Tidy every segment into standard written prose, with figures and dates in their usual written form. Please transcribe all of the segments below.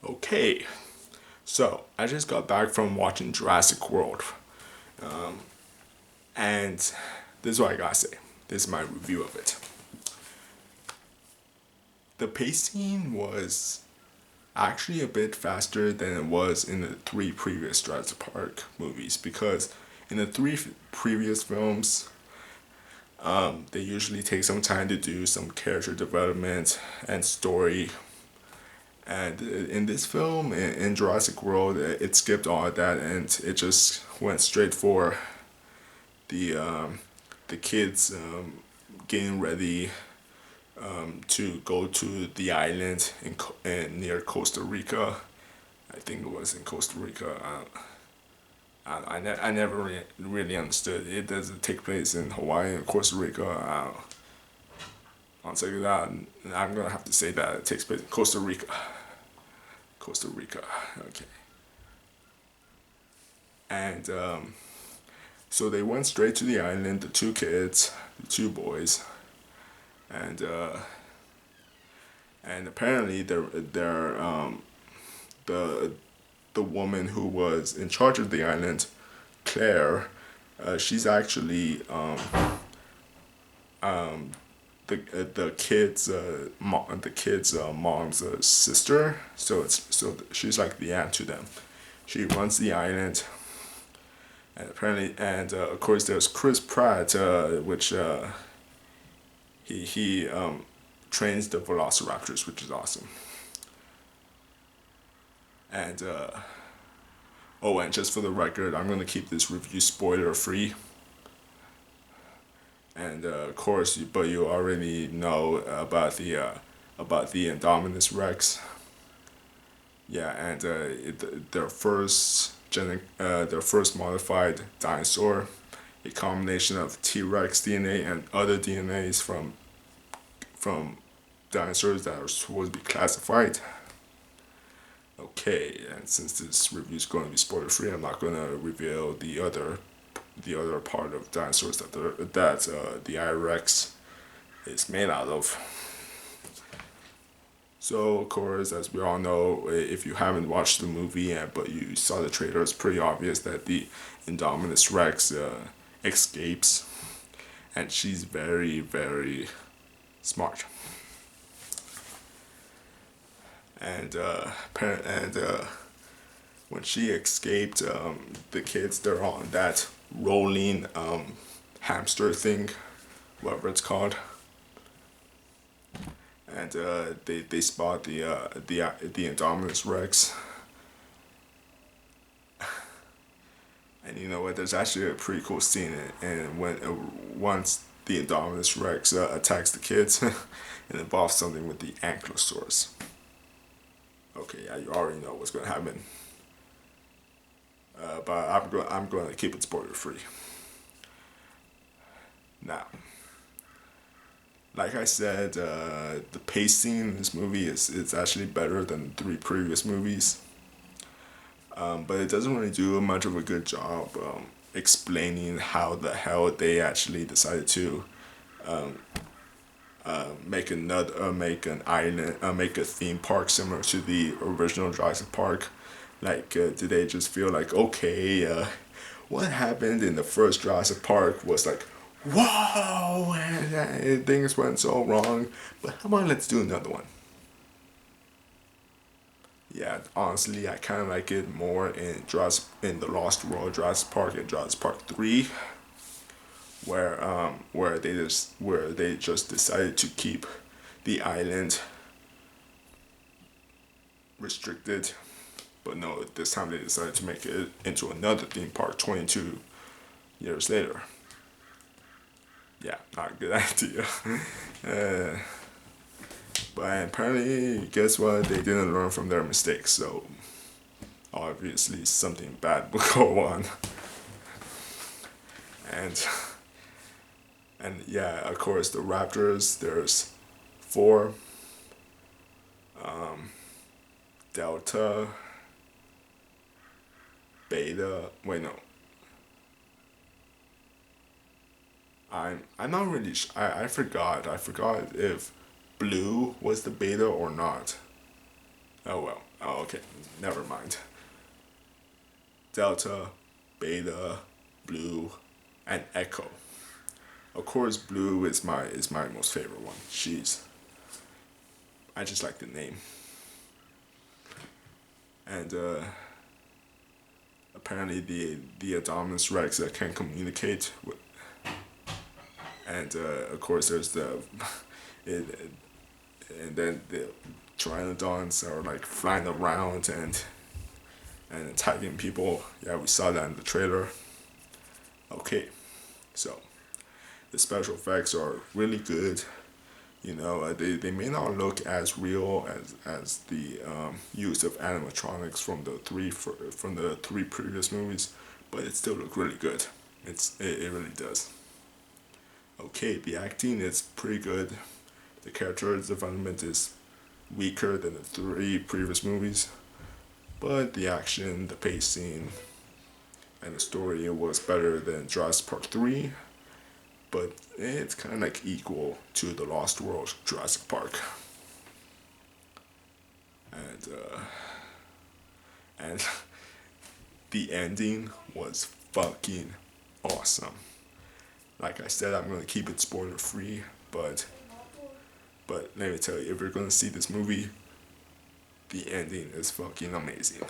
Okay, so I just got back from watching Jurassic World, and this is what I gotta say. This is my review of it. The pacing was actually a bit faster than it was in the three previous Jurassic Park movies because in the previous films, they usually take some time to do some character development and story. And in this film, in Jurassic World, it skipped all of that and it just went straight for the the kids getting ready to go to the island in near Costa Rica. I think it was in Costa Rica. I never really understood. It doesn't take place in Hawaii or Costa Rica. I'll tell you that. I'm gonna have to say that it takes place in Costa Rica. Costa Rica. Okay. And so they went straight to the island. The two kids, the two boys, and apparently the the woman who was in charge of the island, Claire, she's actually the kids mom's sister. So she's like the aunt to them. She runs the island, and apparently, and of course there's Chris Pratt, which he trains the Velociraptors, which is awesome. And oh, and just for the record, I'm gonna keep this review spoiler free. And of course, but you already know about the Indominus Rex. Yeah, and their first modified dinosaur, a combination of T Rex DNA and other DNAs from dinosaurs that are supposed to be classified. Okay, and since this review is going to be spoiler free, I'm not going to reveal the other part of dinosaurs that the I-Rex is made out of. So of course, as we all know, if you haven't watched the movie but you saw the trailer, it's pretty obvious that the Indominus Rex escapes, and she's very very smart. And when she escaped, the kids they're on that rolling hamster thing, whatever it's called, and they spot the Indominus Rex. And you know what? There's actually a pretty cool scene, and when once the Indominus Rex attacks the kids, it involves something with the Ankylosaurus. Okay, yeah, you already know what's gonna happen. But I'm going to keep it spoiler free. Now, like I said, the pacing in this movie is actually better than the three previous movies. But it doesn't really do much of a good job explaining how the hell they actually decided to make an island, make a theme park similar to the original Jurassic Park. Like, did they just feel like, okay, what happened in the first Jurassic Park was like, whoa, and things went so wrong, but come on, let's do another one. Yeah, honestly, I kind of like it more in the Lost World Jurassic Park and Jurassic Park 3, where they just decided to keep the island restricted. But no, this time they decided to make it into another theme park 22 years later. Yeah, not a good idea. uh, but apparently, guess what? They didn't learn from their mistakes, so obviously something bad will go on. And yeah, of course, the Raptors. There's four. Delta, Beta. Wait, no. I'm not really. I forgot. I forgot if Blue was the Beta or not. Oh well. Oh, okay, never mind. Delta, Beta, Blue, and Echo. Of course, Blue is my most favorite one. I just like the name. And apparently the Adominus Rex that can communicate with, and of course there's it, and then the Pteranodons are like flying around and attacking people. Yeah, we saw that in the trailer. Okay, so the special effects are really good. You know, they may not look as real as the use of animatronics from the three previous movies, but it still look really good. It really does. Okay, the acting is pretty good. The character development is weaker than the three previous movies, but the action, the pacing, and the story was better than Jurassic Park 3, but it's kind of like equal to the Lost World Jurassic Park. And the ending was fucking awesome. Like I said, I'm gonna keep it spoiler free, but let me tell you, if you're gonna see this movie, the ending is fucking amazing.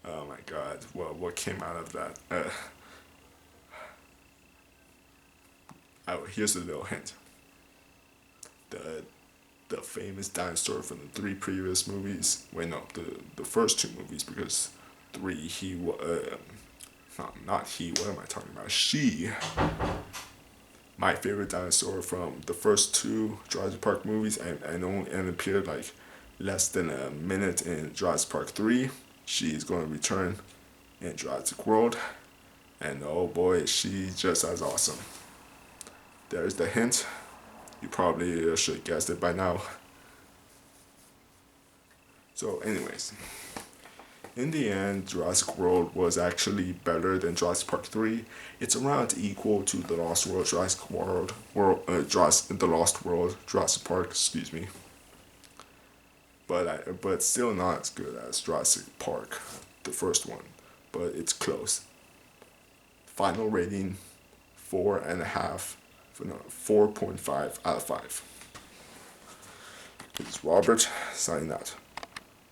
Oh my god, well, what came out of that? Oh, here's a little hint. The famous dinosaur from the three previous movies. Wait, no, the first two movies, because three he was not he. What am I talking about? She. My favorite dinosaur from the first two Jurassic Park movies, and appeared like less than a minute in Jurassic Park 3. She's going to return in Jurassic World, and oh boy, she's just as awesome. There's the hint. You probably should have guessed it by now. So anyways, in the end, Jurassic World was actually better than Jurassic Park 3. It's around equal to the Lost World, the Lost World, Jurassic Park, excuse me. But still not as good as Jurassic Park, the first one. But it's close. Final rating, 4.5. No, 4.5 out of 5. This is Robert signing out.